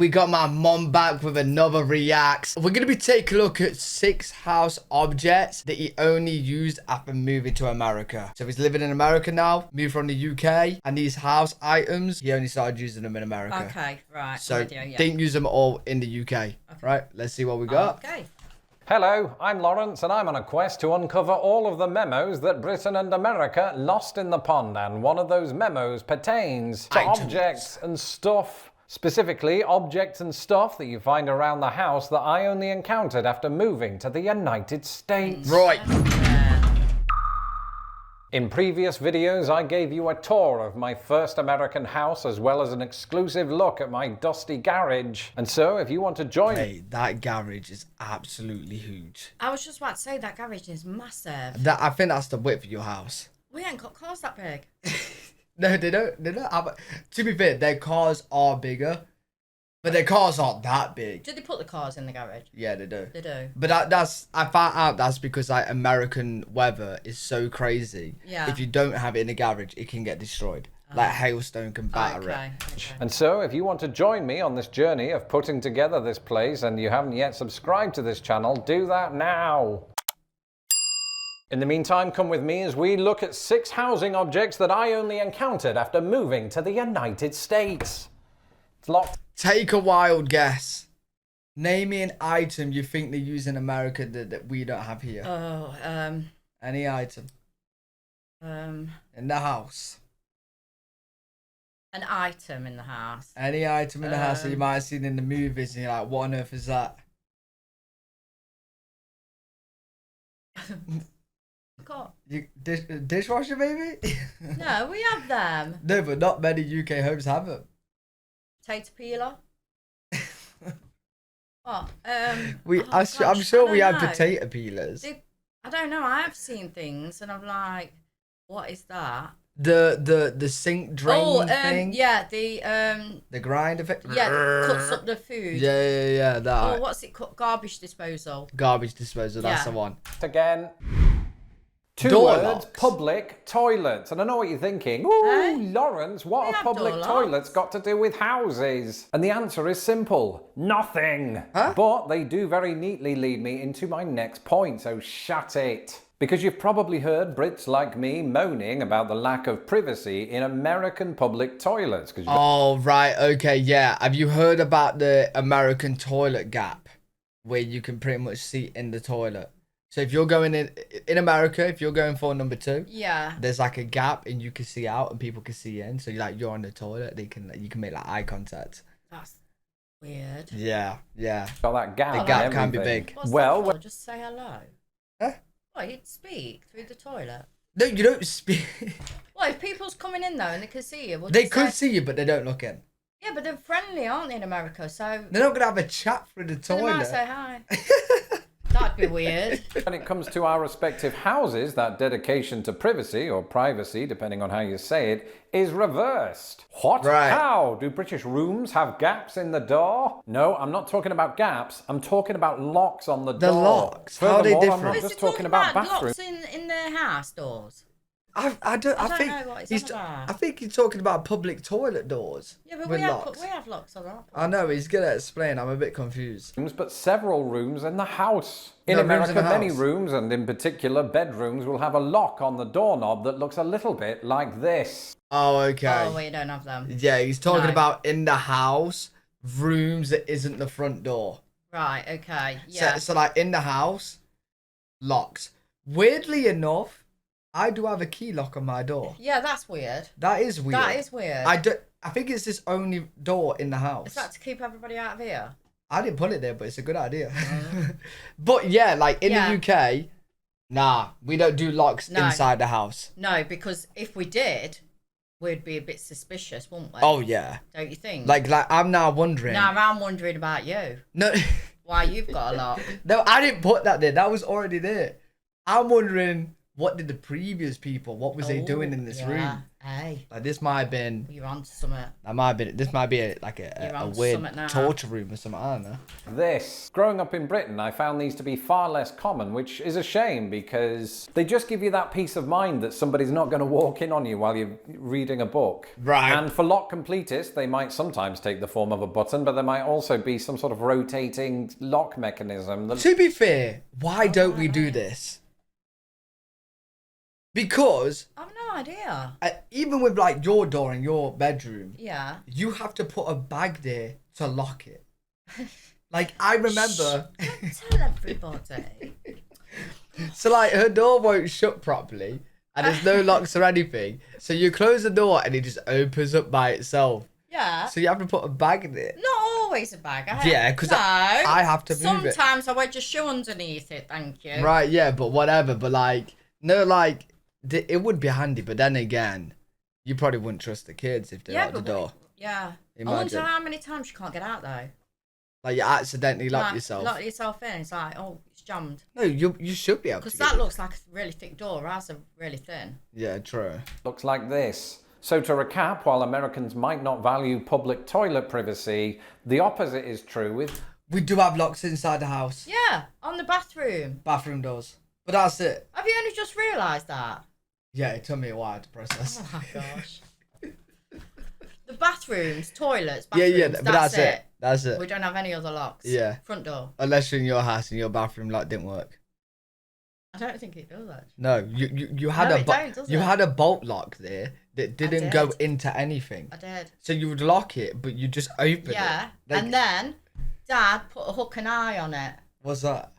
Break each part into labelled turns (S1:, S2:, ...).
S1: We got my mom back with another reacts. We're going to be taking a look at 6 house objects that he only used after moving to America. So he's living in America now, moved from the UK, and these house items, he only started using them in America.
S2: Okay, right.
S1: So didn't use them all in the UK. Okay. Right, let's see what we got.
S2: Okay.
S3: Hello, I'm Lawrence and I'm on a quest to uncover all of the memos that Britain and America lost in the pond, and one of those memos pertains to objects and stuff. Specifically, objects and stuff that you find around the house that I only encountered after moving to the United States.
S1: Right.
S3: In previous videos, I gave you a tour of my first American house as well as an exclusive look at my dusty garage. And so, if you want to join...
S1: Hey, that garage is absolutely huge.
S2: I was just about to say that garage is massive.
S1: I think that's the width of your house.
S2: We ain't got cars that big.
S1: No, they don't have... To be fair, their cars are bigger, but their cars aren't that big.
S2: Do they put the cars in the garage?
S1: Yeah, they do.
S2: They do.
S1: But I found out that's because like American weather is so crazy.
S2: Yeah.
S1: If you don't have it in the garage, it can get destroyed. Like hailstone can batter it.
S2: Okay.
S3: And so, if you want to join me on this journey of putting together this place and you haven't yet subscribed to this channel, do that now. In the meantime, come with me as we look at 6 housing objects that I only encountered after moving to the United States. It's locked.
S1: Take a wild guess. Name me an item you think they use in America that we don't have here.
S2: Oh,
S1: Any item. In the house.
S2: an item in the house.
S1: Any item in the house that you might have seen in the movies and you're like, what on earth is that?
S2: God.
S1: Dishwasher, maybe?
S2: No, we have them.
S1: No, but not many UK homes have them.
S2: Potato peeler. What?
S1: I'm sure we have potato peelers.
S2: I don't know. I have seen things and I'm like, what is that?
S1: The sink drain thing.
S2: Yeah, the
S1: grinder thing.
S2: Yeah, cuts up the food.
S1: Yeah. That.
S2: Oh, what's it called? Garbage disposal.
S1: Garbage disposal. That's the one.
S3: Again. 2
S1: Door
S3: words,
S1: locks.
S3: Public toilets. And I know what you're thinking. Ooh, Lawrence, what have public toilets got to do with houses? And the answer is simple. Nothing.
S1: Huh?
S3: But they do very neatly lead me into my next point, so shut it. Because you've probably heard Brits like me moaning about the lack of privacy in American public toilets.
S1: Oh, right. Okay, yeah. Have you heard about the American toilet gap? Where you can pretty much see in the toilet. So if you're going in America, if you're going for number 2,
S2: yeah,
S1: there's like a gap and you can see out and people can see in. So you're on the toilet, you can make like eye contact.
S2: That's weird.
S1: Yeah.
S3: Got that gap.
S1: The gap can be big.
S2: Well, just say hello.
S1: Huh?
S2: Well, you'd speak through the toilet.
S1: No, you don't speak.
S2: Well, if people's coming in though and they can see you,
S1: they could see you, but they don't look in.
S2: Yeah, but they're friendly, aren't they, in America? So
S1: they're not gonna have a chat through the toilet.
S2: They might say hi. That'd be weird.
S3: When it comes to our respective houses, that dedication to privacy, or privacy, depending on how you say it, is reversed. What?
S1: Right.
S3: How? Do British rooms have gaps in the door? No, I'm not talking about gaps. I'm talking about locks on the door.
S1: The locks? How are they
S3: Furthermore,
S1: different?
S3: I'm not just talking about bathrooms.
S2: Locks in their house doors.
S1: I don't
S2: know what he's on about.
S1: I think he's talking about public toilet doors.
S2: Yeah, but
S1: with
S2: we
S1: locks.
S2: have locks on that.
S1: I know, he's gonna explain. I'm a bit confused.
S3: But several rooms in the house. In
S1: No,
S3: America,
S1: rooms in the
S3: many
S1: house.
S3: rooms, and in particular bedrooms, will have a lock on the doorknob that looks a little bit like this.
S1: Oh, okay.
S2: Oh, we don't have them.
S1: Yeah, he's talking
S2: No.
S1: about in the house, rooms that isn't the front door.
S2: Right, okay, yeah.
S1: So like in the house, locks. Weirdly enough, I do have a key lock on my door.
S2: Yeah, that's weird.
S1: That is weird.
S2: That is weird.
S1: I think it's this only door in the house.
S2: Is that to keep everybody out of here?
S1: I didn't put it there, but it's a good idea. But yeah, like in the UK, nah, we don't do locks inside the house.
S2: No, because if we did, we'd be a bit suspicious, wouldn't we?
S1: Oh yeah.
S2: Don't you think?
S1: Like I'm now wondering.
S2: Now I'm wondering about you.
S1: No.
S2: Why you've got a lock.
S1: No, I didn't put that there. That was already there. I'm wondering what did the previous people, what was they doing in this room?
S2: Hey.
S1: Like this might have been.
S2: You're onto something.
S1: This might be a weird torture room or something. I don't know.
S3: This. Growing up in Britain, I found these to be far less common, which is a shame because they just give you that peace of mind that somebody's not going to walk in on you while you're reading a book.
S1: Right.
S3: And for lock completists, they might sometimes take the form of a button, but there might also be some sort of rotating lock mechanism.
S1: To be fair, why don't we do this? Because
S2: I've no idea.
S1: even with like your door in your bedroom,
S2: Yeah.
S1: you have to put a bag there to lock it. Like I remember.
S2: Don't tell everybody.
S1: So like her door won't shut properly, and there's no locks or anything. So you close the door and it just opens up by itself.
S2: Yeah.
S1: So you have to put a bag in it.
S2: Not always a bag.
S1: Yeah, because I have to move it.
S2: Sometimes I wedge a shoe underneath it. Thank you.
S1: Right. Yeah, but whatever. But like no, like. It would be handy, but then again, you probably wouldn't trust the kids if they lock the door.
S2: Yeah.
S1: Imagine.
S2: I wonder how many times you can't get out though.
S1: Like you accidentally lock yourself.
S2: Lock yourself in. It's like, oh, it's jammed.
S1: No, you should be able to.
S2: Because that looks like a really thick door. Ours are really thin.
S1: Yeah, true.
S3: Looks like this. So to recap, while Americans might not value public toilet privacy, the opposite is true with...
S1: We do have locks inside the house.
S2: Yeah, on the bathroom.
S1: Bathroom doors. But that's it.
S2: Have you only just realised that?
S1: Yeah, it took me a while to process.
S2: Oh my gosh. The bathrooms, toilets, bathrooms,
S1: yeah, but that's it. That's it.
S2: We don't have any other locks.
S1: Yeah.
S2: Front door.
S1: Unless you're in your house and your bathroom lock didn't work.
S2: I don't think it does actually.
S1: No, you had had a bolt lock there that didn't go into anything.
S2: I did.
S1: So you would lock it, but you just open it.
S2: Yeah,
S1: Like,
S2: and then Dad put a hook and eye on it.
S1: What's that?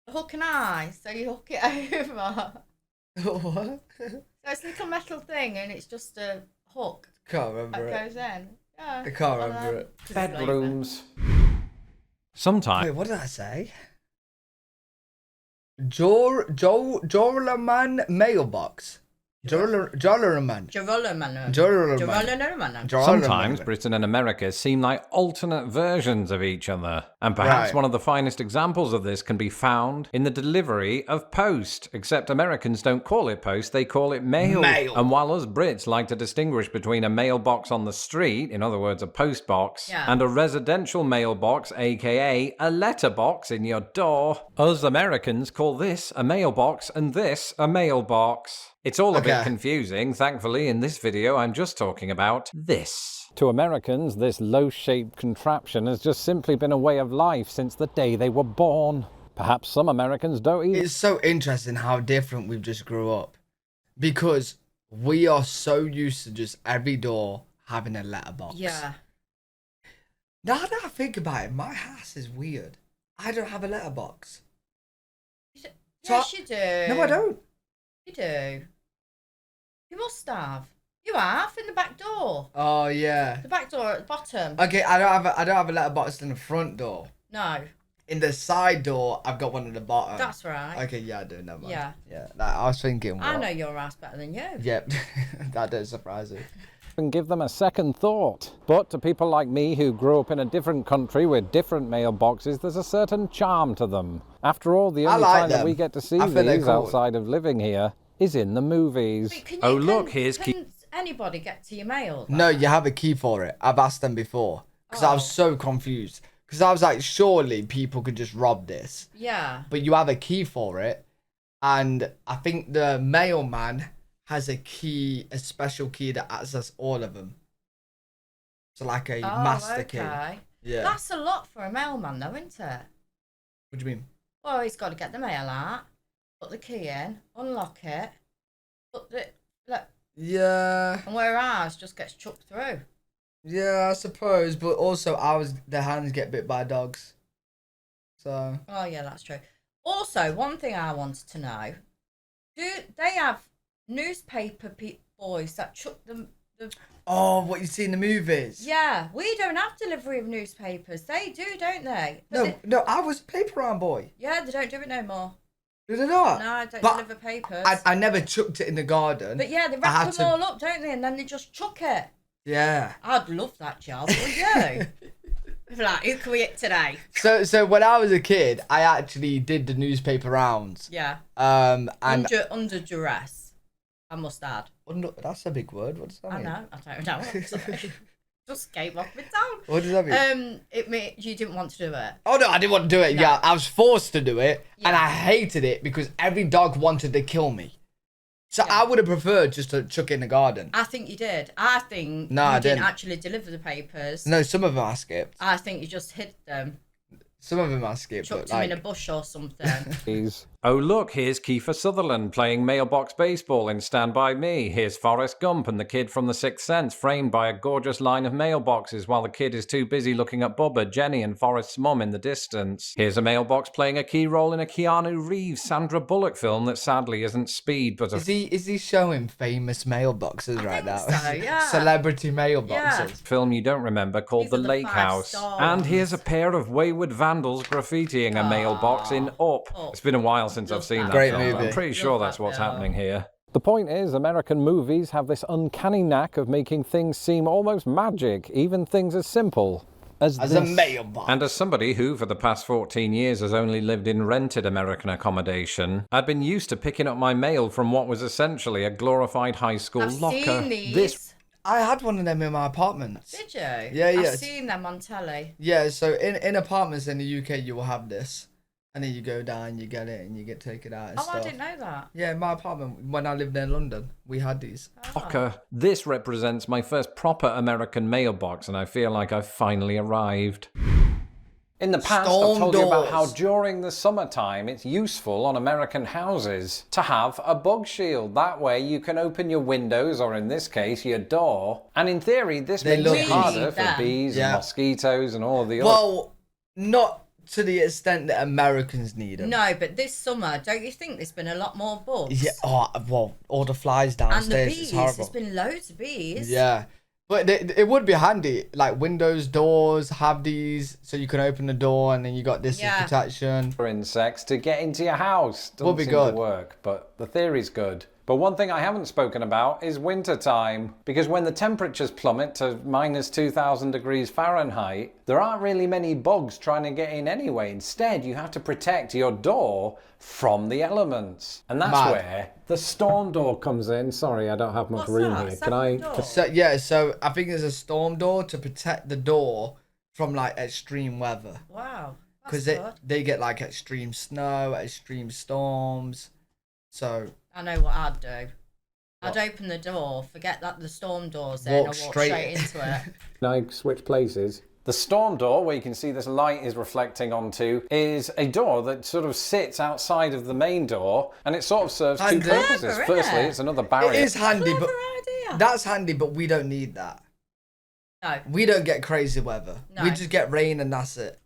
S2: A hook and eye, so you hook it over.
S1: What?
S2: So it's a little metal thing, and it's just a hook
S1: Can't remember
S2: that
S1: it.
S2: goes in. Yeah.
S1: I can't remember it.
S3: Bedrooms. Sometimes.
S1: Wait, what did I say? Jorlaman mailbox. Jorlaman.
S3: Sometimes Britain and America seem like alternate versions of each other. And perhaps one of the finest examples of this can be found in the delivery of post. Except Americans don't call it post, they call it mail. And while us Brits like to distinguish between a mailbox on the street, in other words a post box, and a residential mailbox, aka a letterbox in your door, us Americans call this a mailbox and this a mailbox. It's all a bit confusing. Thankfully, in this video, I'm just talking about this. To Americans, this low-shaped contraption has just simply been a way of life since the day they were born. Perhaps some Americans don't even...
S1: It's so interesting how different we've just grew up. Because we are so used to just every door having a letterbox.
S2: Yeah.
S1: Now that I think about it, my house is weird. I don't have a letterbox.
S2: Yes, you do.
S1: No, I don't.
S2: You do. You must have. You have in the back door.
S1: Oh yeah.
S2: The back door at the bottom.
S1: Okay, I don't have a letterbox in the front door.
S2: No.
S1: In the side door, I've got one at the bottom.
S2: That's right.
S1: Okay, yeah, I do. Never mind.
S2: Yeah.
S1: Yeah. Like, I was thinking. What?
S2: I know your ass better than you.
S1: Yep. That doesn't surprise me.
S3: And give them a second thought. But to people like me who grew up in a different country with different mailboxes, there's a certain charm to them. After all, the only time that we get to see these outside of living here is in the movies.
S2: Wait, can anybody get to your mail?
S1: No, you have a key for it. I've asked them before because I was so confused. Because I was like, surely people could just rob this.
S2: Yeah.
S1: But you have a key for it, and I think the mailman has a key, a special key that accesses all of them. So like a master key. Yeah.
S2: That's a lot for a mailman though, isn't it?
S1: What do you mean?
S2: Well, he's got to get the mail out, put the key in, unlock it, put the... Look.
S1: Yeah.
S2: And where ours just gets chucked through.
S1: Yeah, I suppose. But also, their hands get bit by dogs. So...
S2: Oh, yeah, that's true. Also, one thing I wanted to know, do they have newspaper boys that chuck them...
S1: Oh, what you see in the movies?
S2: Yeah, we don't have delivery of newspapers. They do, don't they?
S1: No, I was a paper round boy.
S2: Yeah, they don't do it no more.
S1: Do they not?
S2: No, I don't deliver papers.
S1: I never chucked it in the garden.
S2: But yeah, they wrap them all up, don't they? And then they just chuck it.
S1: Yeah.
S2: I'd love that job, would you? Like, who can we hit today?
S1: So when I was a kid, I actually did the newspaper rounds.
S2: Yeah.
S1: And
S2: Under duress, I must add.
S1: that's a big word. What does that mean?
S2: I don't know. I'm sorry. Just came off my tongue.
S1: What does that mean?
S2: It meant you didn't want to do it.
S1: Oh no, I didn't want to do it.
S2: No.
S1: Yeah, I was forced to do it,
S2: Yeah.
S1: and I hated it because every dog wanted to kill me. So I would have preferred just to chuck it in the garden.
S2: I think you did. I think
S1: No,
S2: you
S1: I
S2: didn't
S1: didn't.
S2: actually deliver the papers.
S1: No, some of them I skipped.
S2: I think you just hid them,
S1: Some of them I skipped.
S2: chucked
S1: But
S2: them
S1: like,
S2: in a bush or something.
S3: Please. Oh, look, here's Kiefer Sutherland playing mailbox baseball in Stand By Me. Here's Forrest Gump and the kid from The Sixth Sense framed by a gorgeous line of mailboxes while the kid is too busy looking at Bubba, Jenny, and Forrest's mum in the distance. Here's a mailbox playing a key role in a Keanu Reeves, Sandra Bullock film that sadly isn't Speed, but a
S1: is he showing famous mailboxes right now?
S2: so, yeah.
S1: Celebrity mailboxes.
S2: Yeah.
S3: film you don't remember called
S2: These
S3: The
S2: are the
S3: Lake
S2: 5
S3: House.
S2: star
S3: And here's a
S2: ones.
S3: pair of wayward vandals graffitiing a mailbox in Up. It's been a while since I've
S2: Love
S3: seen
S2: that
S3: that
S1: Great
S3: film.
S1: movie.
S3: I'm pretty sure
S2: Love
S3: that's
S2: that
S3: what's
S2: film.
S3: happening here. The point is, American movies have this uncanny knack of making things seem almost magic, even things as simple as
S1: As
S3: this.
S1: a mailbox.
S3: And as somebody who, for the past 14 years, has only lived in rented American accommodation, I'd been used to picking up my mail from what was essentially a glorified high school
S2: I've
S3: locker.
S2: seen these.
S3: This
S1: I had one of them in my apartments.
S2: Did you?
S1: Yeah, yeah.
S2: I've seen them on telly.
S1: Yeah, so in apartments in the UK, you will have this. And then you go down, you get it, and you get taken out and
S2: Oh,
S1: stuff.
S2: I didn't know that.
S1: Yeah, in my apartment, when I lived in London, we had these.
S3: locker. This represents my first proper American mailbox, and I feel like I've finally arrived. In the past,
S1: Storm
S3: I've told you about how
S1: doors.
S3: during the summertime it's useful on American houses to have a bug shield. That way you can open your windows, or in this case, your door. And in theory, this
S1: They
S3: makes
S1: love
S3: it
S1: these.
S3: harder for
S2: Yeah.
S3: bees
S1: Yeah.
S3: and mosquitoes and all the other...
S1: Well, not to the extent that Americans need them.
S2: No, but this summer, don't you think there's been a lot more bugs?
S1: Yeah, oh, well, all the flies
S2: And the
S1: downstairs,
S2: bees,
S1: it's horrible.
S2: there's been loads of bees.
S1: Yeah. But it would be handy, like windows, doors, have these, so you can open the door and then you got this as
S2: Yeah.
S1: protection.
S3: for insects to get into your house. Doesn't
S1: Would be
S3: seem
S1: good.
S3: to work, but the theory's good. But one thing I haven't spoken about is winter time, because when the temperatures plummet to minus 2,000 degrees Fahrenheit, there aren't really many bugs trying to get in anyway. Instead, you have to protect your door from the elements. And that's
S1: Mad.
S3: where the storm door comes in. Sorry, I don't have much
S2: What's
S3: room
S2: that?
S3: here.
S2: Is that
S3: Can I...
S2: the door?
S1: So yeah, so I think there's a storm door to protect the door from like extreme weather.
S2: Wow.
S1: Because
S2: That's good.
S1: they get like extreme snow, extreme storms. So
S2: I know what I'd do.
S1: What?
S2: I'd open the door, forget that the storm door's there, and
S1: walk
S2: I'd walk
S1: straight,
S2: straight into it.
S3: Can I switch places? The storm door, where you can see this light is reflecting onto, is a door that sort of sits outside of the main door, and it sort of serves two
S1: Handy.
S3: purposes.
S2: Clever,
S3: Firstly,
S2: innit?
S3: it's another barrier.
S1: It is handy,
S2: Clever
S1: but
S2: idea.
S1: that's handy, but we don't need that.
S2: No.
S1: We don't get crazy weather.
S2: No.
S1: We just get rain and that's it.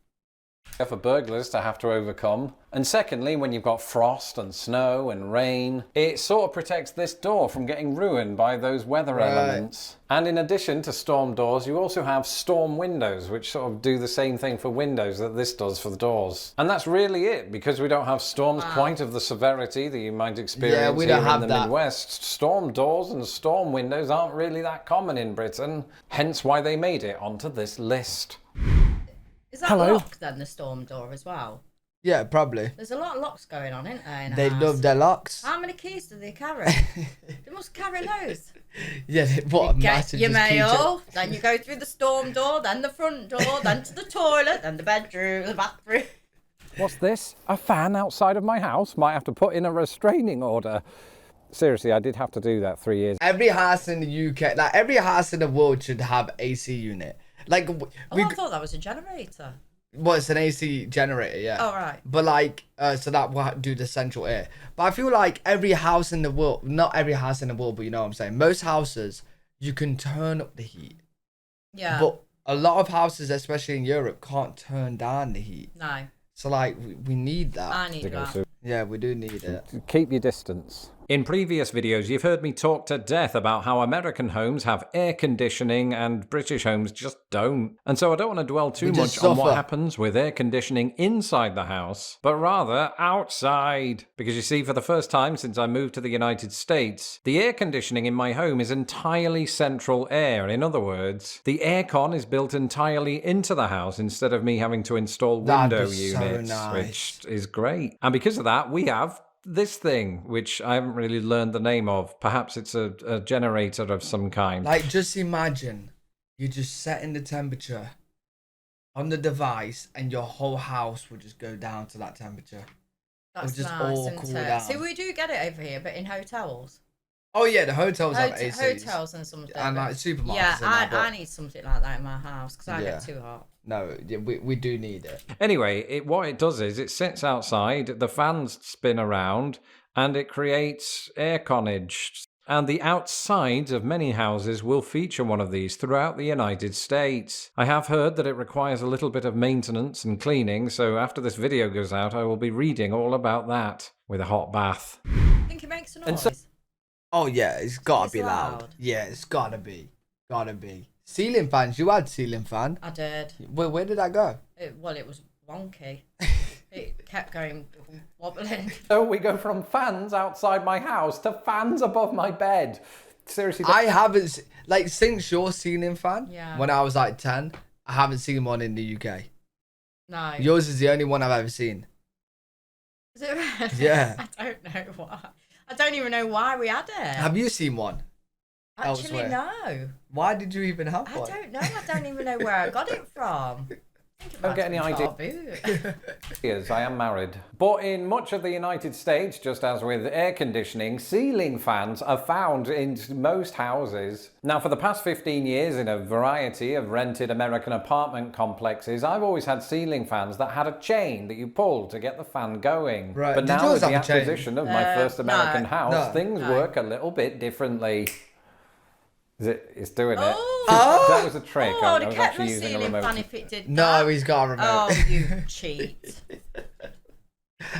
S3: For burglars to have to overcome. And secondly, when you've got frost and snow and rain, it sort of protects this door from getting ruined by those weather
S1: Right.
S3: elements. And in addition to storm doors, you also have storm windows, which sort of do the same thing for windows that this does for the doors. And that's really it, because we don't have storms quite of the severity that you might experience
S1: we
S3: here
S1: don't have
S3: in the
S1: that.
S3: Midwest. Storm doors and storm windows aren't really that common in Britain, hence why they made it onto this list.
S2: Is that
S3: Hello.
S2: locked then, the storm door as well?
S1: Yeah, probably.
S2: There's a lot of locks going on, isn't there? In a
S1: They
S2: house?
S1: love their locks.
S2: How many keys do they carry? They must carry loads.
S1: Yeah, what a
S2: Get
S1: massive
S2: your
S1: just key
S2: mail, then you go through the storm door, then the front door, then to the toilet, then the bedroom, the bathroom.
S3: What's this? A fan outside of my house? Might have to put in a restraining order. Seriously, I did have to do that 3 years.
S1: Every house in the UK, like every house in the world should have AC unit. Like
S2: Oh,
S1: we,
S2: I thought that was a generator.
S1: well, it's an AC generator, yeah.
S2: Oh, right.
S1: But like, so that will do the central air. But I feel like every house in the world, not every house in the world, but you know what I'm saying. Most houses, you can turn up the heat.
S2: Yeah.
S1: But a lot of houses, especially in Europe, can't turn down the heat.
S2: No,
S1: So like, we need that.
S2: I need that.
S1: Yeah, we do need it.
S3: Keep your distance. In previous videos, you've heard me talk to death about how American homes have air conditioning and British homes just don't. And so I don't want to dwell too much on what happens with air conditioning inside the house, but rather outside. Because you see, for the first time since I moved to the United States, the air conditioning in my home is entirely central air. In other words, the aircon is built entirely into the house instead of me having to install window units, which is great. And because of that, we have this thing, which I haven't really learned the name of. Perhaps it's a generator of some kind.
S1: Like, just imagine you're just setting the temperature on the device and your whole house would just go down to that temperature.
S2: That's
S1: just
S2: nice,
S1: all
S2: isn't
S1: cool
S2: it?
S1: down.
S2: See, we do get it over here, but in hotels.
S1: Oh yeah, the hotels have ACs.
S2: Hotels and something.
S1: And like supermarkets.
S2: Yeah,
S1: I
S2: need something like that in my house because I get too hot.
S1: No, we do need it.
S3: Anyway, what it does is it sits outside, the fans spin around, and it creates air connage. And the outsides of many houses will feature one of these throughout the United States. I have heard that it requires a little bit of maintenance and cleaning, so after this video goes out, I will be reading all about that with a hot bath.
S2: I think it makes a noise.
S1: Oh yeah, it's gotta be loud. Yeah, it's gotta be. Gotta be. Ceiling fans, you had ceiling fan.
S2: I did.
S1: Where did that go?
S2: It was wonky. It kept going wobbling.
S3: So we go from fans outside my house to fans above my bed. Seriously.
S1: I haven't, like, since your ceiling fan,
S2: Yeah.
S1: when I was like 10, I haven't seen one in the UK.
S2: No.
S1: Yours is the only one I've ever seen.
S2: Is it really?
S1: Yeah.
S2: I don't know why. I don't even know why we had it.
S1: Have you seen one?
S2: Actually,
S1: elsewhere?
S2: no.
S1: Why did you even have
S2: I
S1: one?
S2: don't know. I don't even know where I got it from. I think it
S3: Don't
S2: might
S3: get
S2: have
S3: any
S2: been Tarboot.
S3: Yes, I am married. But in much of the United States, just as with air conditioning, ceiling fans are found in most houses. Now, for the past 15 years, in a variety of rented American apartment complexes, I've always had ceiling fans that had a chain that you pulled to get the fan going.
S1: Right.
S3: But
S1: Did
S3: now
S1: yours
S3: with the
S1: have a chain?
S3: acquisition of my first American house, things
S2: No.
S3: work a little bit differently. It's doing it.
S2: Oh.
S3: That was a trick.
S2: Oh, I
S3: I
S2: would have
S3: was
S2: kept
S3: actually
S2: my
S3: using a
S2: ceiling
S3: remote.
S2: fan if it did that.
S1: No, he's got a remote.
S2: Oh, you cheat.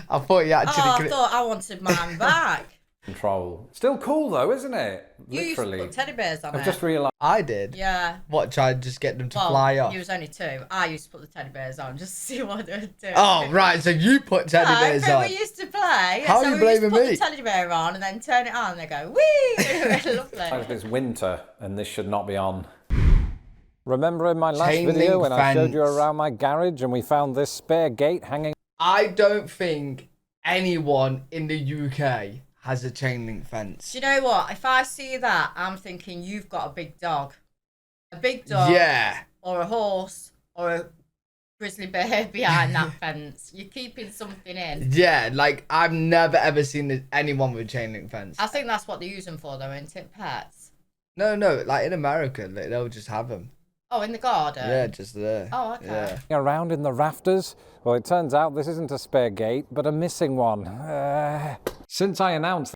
S1: I thought you actually
S2: Oh, I
S1: could.
S2: thought I wanted mine back.
S3: Control. Still cool though, isn't it?
S2: You used to
S3: Literally.
S2: put teddy bears on
S3: I've
S2: it.
S3: just realised.
S1: I did.
S2: Yeah.
S1: What, try and just get them to
S2: Well,
S1: fly off?
S2: you was only 2. I used to put the teddy bears on just to see what they would do.
S1: Oh, right, so you put teddy bears
S2: no,
S1: on.
S2: we used to play.
S1: How
S2: so
S1: are you
S2: we used to
S1: blaming
S2: put
S1: me?
S2: the teddy bear on and then turn it on and they go, whee! Lovely.
S3: It's winter and this should not be on. Remember in my last
S1: Chain
S3: video
S1: link
S3: when I showed you
S1: fence.
S3: around my garage and we found this spare gate hanging?
S1: I don't think anyone in the UK has a chain link fence.
S2: Do you know what? If I see that, I'm thinking you've got a big dog. A big dog.
S1: Yeah.
S2: Or a horse. Or a grizzly bear behind that fence. You're keeping something in.
S1: Yeah, like, I've never ever seen anyone with a chain link fence.
S2: I think that's what they use them for, though, isn't it? Pets.
S1: No, like, in America, like, they'll just have them.
S2: Oh, in the garden?
S1: Yeah, just there.
S2: Oh, okay.
S1: Yeah.
S3: Around in the rafters? Well, it turns out this isn't a spare gate, but a missing one. Since I announced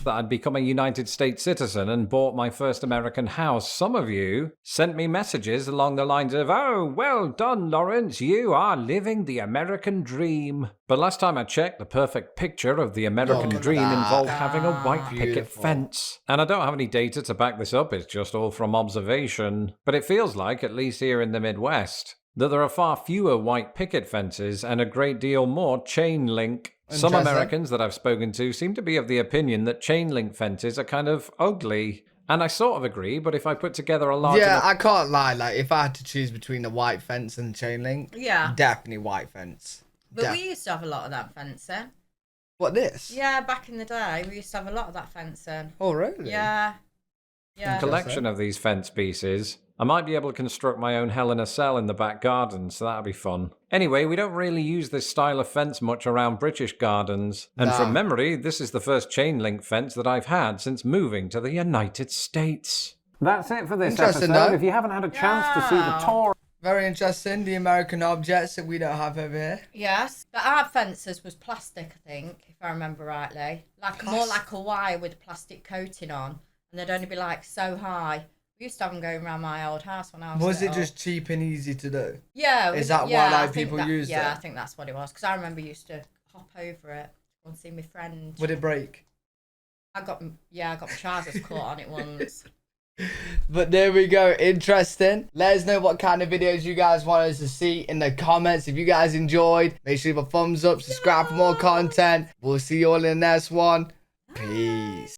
S3: that I'd become a United States citizen and bought my first American house, some of you sent me messages along the lines of, "Oh, well done, Lawrence, you are living the American dream." But last time I checked, the perfect picture of the American
S1: Look at
S3: dream
S1: that.
S3: involved having a white picket
S1: Beautiful.
S3: fence. And I don't have any data to back this up, it's just all from observation. But it feels like, at least here in the Midwest, that there are far fewer white picket fences and a great deal more chain link. Some
S1: Interesting.
S3: Americans that I've spoken to seem to be of the opinion that chain link fences are kind of ugly. And I sort of agree, but if I put together a large
S1: Yeah,
S3: enough...
S1: I can't lie. Like, if I had to choose between the white fence and chain link,
S2: Yeah.
S1: definitely white fence.
S2: But we used to have a lot of that fencing.
S1: What, this?
S2: Yeah, back in the day, we used to have a lot of that fencing.
S1: Oh, really?
S2: Yeah. Yeah.
S3: collection of these fence pieces. I might be able to construct my own hell in a cell in the back garden, so that'll be fun. Anyway, we don't really use this style of fence much around British gardens. And
S1: No.
S3: from memory, this is the first chain link fence that I've had since moving to the United States. That's it for this
S1: Interesting,
S3: episode.
S1: though.
S3: If you haven't had a chance to see the
S2: Wow.
S3: tour
S1: Very interesting. The American objects that we don't have over here.
S2: Yes. But our fences was plastic, I think, if I remember rightly. More like a wire with a plastic coating on. And they'd only be like so high. We used to have them going around my old house when I was
S1: Was it
S2: little.
S1: just cheap and easy to do?
S2: Yeah.
S1: Is that why,
S2: yeah,
S1: like,
S2: I think
S1: people
S2: that,
S1: used
S2: Yeah,
S1: it?
S2: I think that's what it was. Because I remember used to hop over it and see my friend.
S1: Would it break?
S2: I got my trousers caught on it once.
S1: But there we go. Interesting. Let us know what kind of videos you guys want us to see in the comments. If you guys enjoyed, make sure you leave a thumbs up, subscribe for more content. We'll see you all in the next one. Peace.